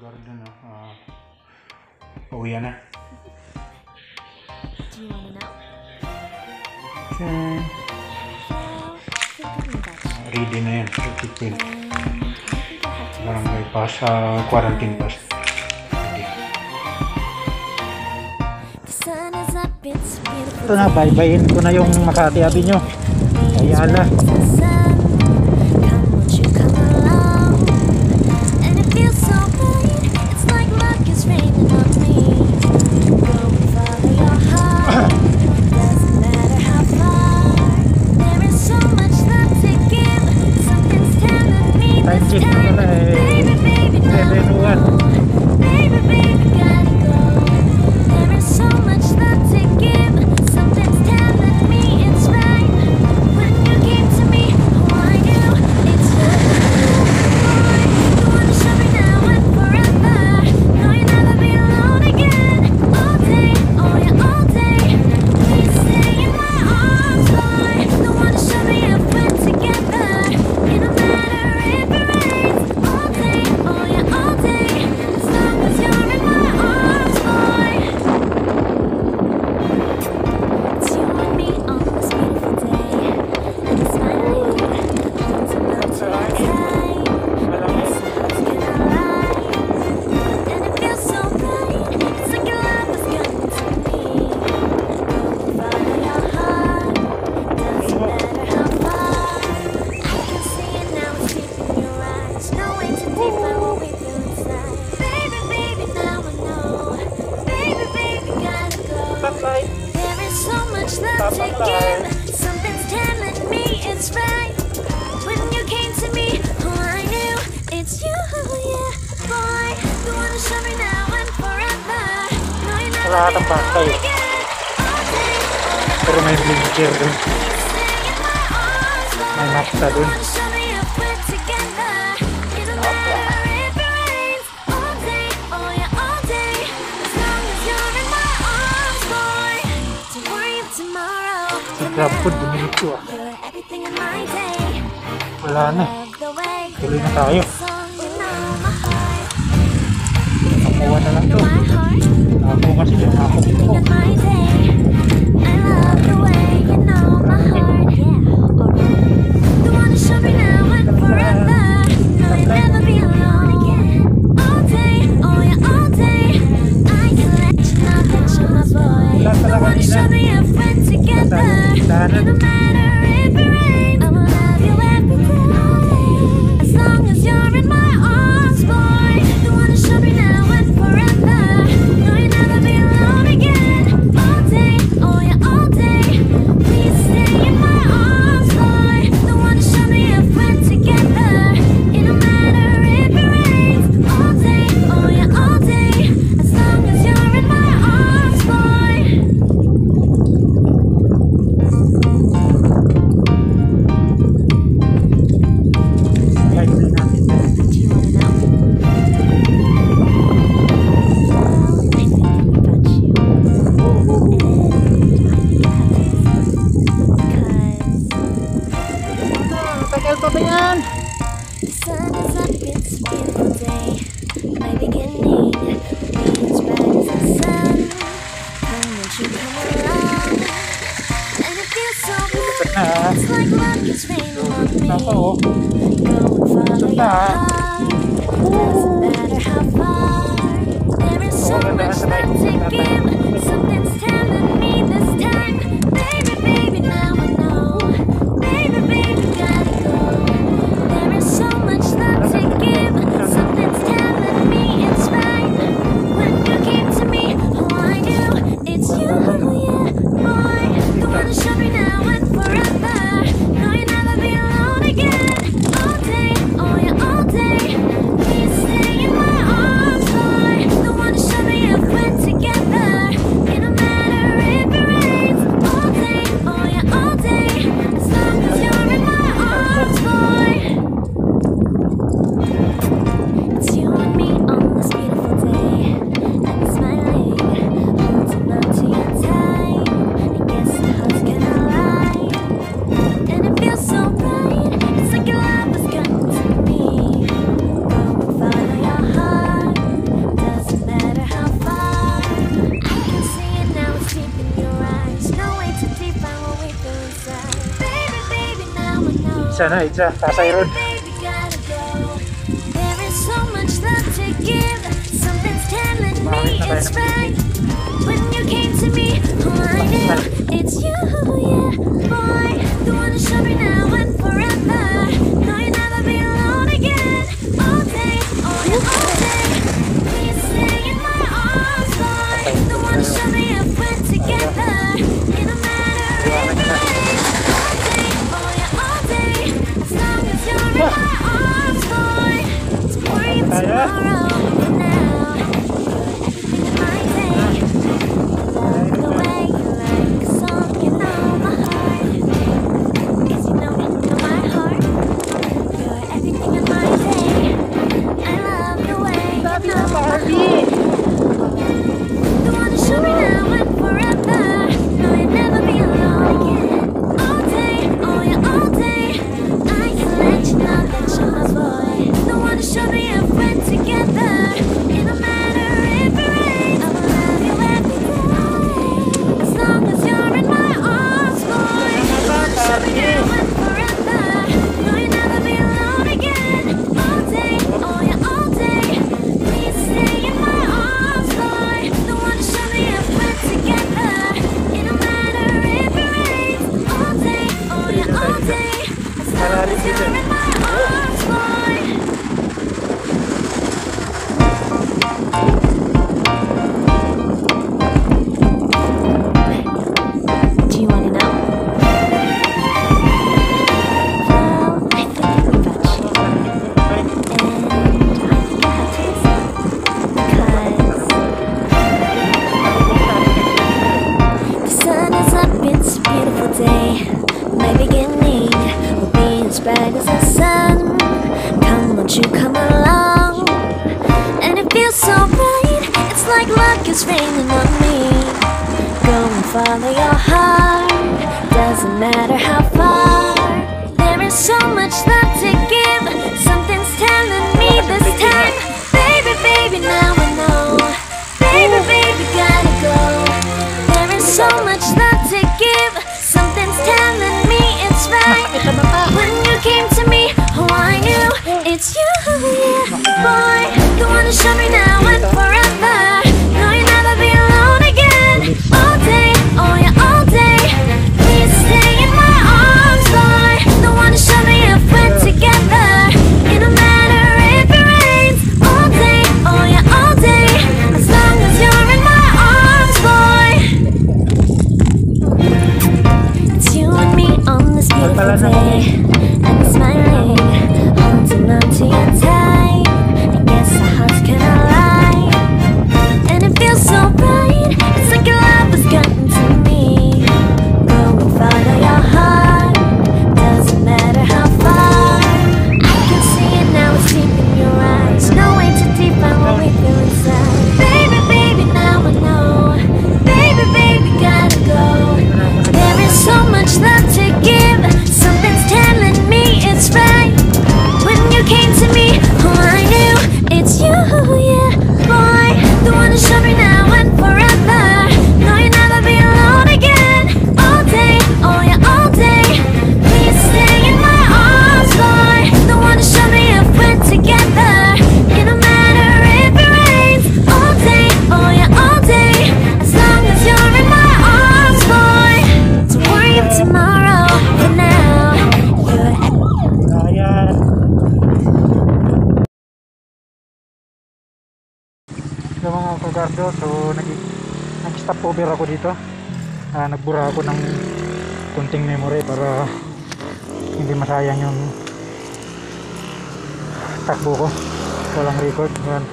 garden. Pauwi na. Do you want to know? Okay. Ready na yan. Tipin. Barangay pass. Quarantine pass. Ready. Ito na, bye-byein ko na yung Makati Avenue. Ayala. Time check pala eh. 7:01. Something's telling me it's right. When you came to me, oh, I knew it's you, yeah, boy. You wanna show me now and forever. No, you never Wala be kang pakay. alone again. All day, Pero may blinker dun. stay in my arms, boy. May maksa You dun. wanna show me if we're together. It don't matter if it rains. All day, oh yeah, all day. As long as you're in my arms, boy. Don't worry about tomorrow. Grab food, bumili ko ah. You're everything in my day. Wala na. Love the way Tuloy na tayo. song, you know my heart. Nakuha na lang to. My heart. Ako kasi dyan ako Everything dito. in my day. I love the way you know my heart. Yeah. Alright. You wanna show me now and forever. No, you'll never be alone again. All day, oh yeah, all day. I can let you know that you're my boy. You wanna show me if we're together. It don't matter if it rains. I will love you every day. As long as you're in my arms, boy. You wanna show me now and forever. No, you'll never be alone again. All day, oh yeah, all day. Please stay in my arms, boy. You wanna show me if we're together. It don't matter if it rains. All day, oh yeah, all day. As long as you're in my arms, boy. Guys, may natin. Do you wanna know? Well, I think about you. And I think I have to because Tagal pa ba yan? the sun is up, it's a beautiful day. My beginning, be as bright as the sun. Come won't you come along? And it feels so good. It's like love is raining on me. Ako oh. Go and follow your na. heart. Doesn't matter how far. There is so much love to give. Something's telling me this time. Baby, baby, now I know. Baby, baby, gotta go. There is so much love to give. Something's telling me it's right. When you came to me, oh, I knew it's you, yeah, boy. You wanna show me now and forever. No, you'll never be alone again. All day, oh yeah, all day. It's a Pasay Road. Baby, gotta go. There is so much love to give. Something's telling me it's right. When you came to me, oh, I knew it's you, yeah, boy. The one to show me now and forever. No, you'll never be alone again. All day, oh yeah, all day. Please stay in my arms, boy. The one to show me if we're together. It don't matter if it rains. All day, oh yeah, all day. As long as you're in my arms, boy. Don't worry about tomorrow. For now, everything in my day. Love the way you like a song, you know my heart. 'Cause you know my heart. You're everything in my day. I love the way you know my heart. The one to show me now and forever. No, you'll never be alone again. All day, oh yeah, all day. I can let you know that you're my boy. The one to show me if we're together. It don't matter if it rains. I will love you every day. As long as you're in my arms, boy. The one to show me now and forever. No, you'll never be alone again. All day, oh yeah, all day. Please stay in my arms, boy. The one to show me if we're together. It don't matter if it rains. All day, oh yeah, all day. As long as you're in my arms, boy. Do you wanna know? Well, I think about you. And I think I have to listen. Because the sun is up, it's a beautiful day. My beginning will be as bright as the sun. Come, won't you come along? And it feels so bright, it's like luck is raining on me. Go and follow your heart, doesn't matter how far. There is so much love to give, something's telling me this time. Baby, baby, now I know. Baby, baby, gotta go. There is so much love to give, something's telling me it's right. When you came to me, oh I knew it's you, yeah, boy. The one to show me now and forever. No, you'll never be alone again. All day, oh yeah, all day. Please stay in my arms, boy. The one to show me if we're together. It don't matter if it rains. All day, oh yeah, all day. As long as you're in my arms, boy. It's you and me on this beautiful day. And smiling, holding on to your tight. I guess our hearts can align. And it feels so bright, it's like your love has gotten to me. Go and follow your heart, doesn't matter how far. I can see it now, it's deep in your eyes. No way to define what we feel inside. Baby, baby, now I know. Baby, baby, gotta go. There is so much love to give, something's telling me it's right. When you came to me, oh I knew it's you, yeah, boy. The one to show me now and forever. No, you'll never be alone again. All day, oh yeah, all day. Please stay in my arms, boy. The one to show me if we're together. It don't matter if it rains. All day, oh yeah, all day. As long as you're in my arms, boy. Don't worry about tomorrow. For now, you're Ayan. So mga kagardo, so nag-stop over ako dito. Nagbura ako ng kunting memory para hindi masayang yung takbo ko. Walang record. Ayan,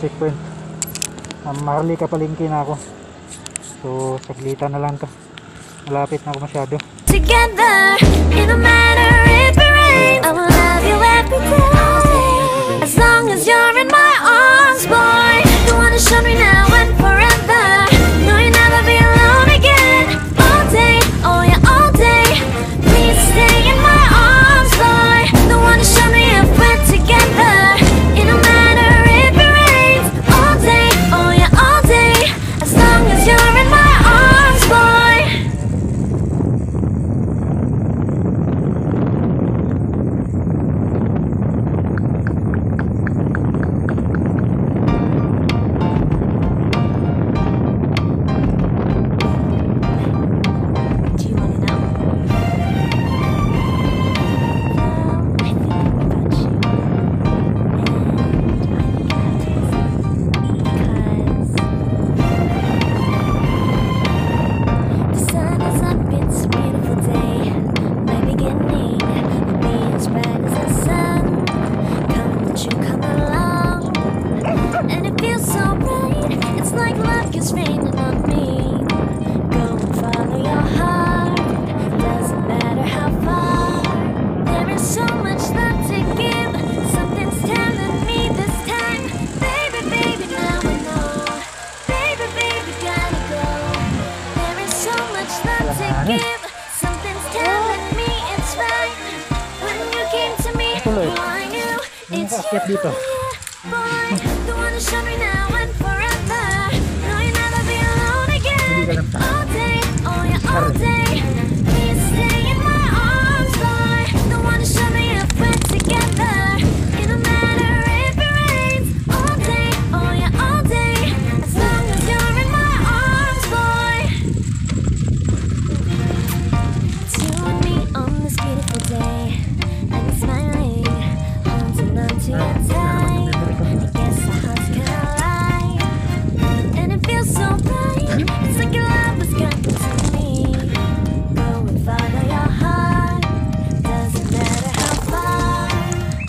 checkpoint. Maharlika palengke na ako. So saglitan na lang to. Malapit na ako masyado. together. It don't matter if it rains. I will love you every day. As long as you're in my arms, boy. You wanna show me now and forever. No, you'll never be alone again. All day, oh yeah, all day. Please stay in my arms, boy. The one to show me if we're together. It don't matter if it rains. All day, oh yeah, all day. As long as you're in my arms, boy. feels so right. It's like love is raining on me. Go and follow your heart. Doesn't matter how far. There is so much love to give. Something's telling me this time. Baby, baby, now I know. Baby, baby, gotta go. There is so much love to give. Something's telling me it's right. When you came to me, Tuloy. oh, I knew it's Nakaakyat you. dito. Boy, the one to show me now and forever. No, you'll never be alone Hindi ka again. lang pa. All day, oh yeah, all day. Please stay in my arms, boy. The one to show me if we're together. It don't matter if it rains. All day, oh yeah, all day. As long as you're in my arms, boy. It's you and me on this beautiful day. And you're smiling, holding on to your tight. I guess our hearts collide, and it feels so right. It's like your love was coming to me. Go and follow your heart. Doesn't matter how far.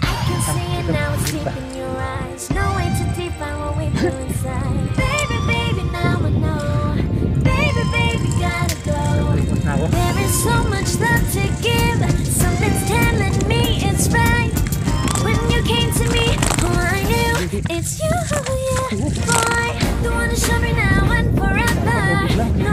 I can see it now, it's deep in your eyes. No way to define what we feel inside. Baby, baby, now I know. Baby, baby, gotta go. Tapos na ako. There is so much love to give. Something's telling me it's right. When you came to me, oh, I knew it's you, yeah, boy. The one to show me now and forever. No,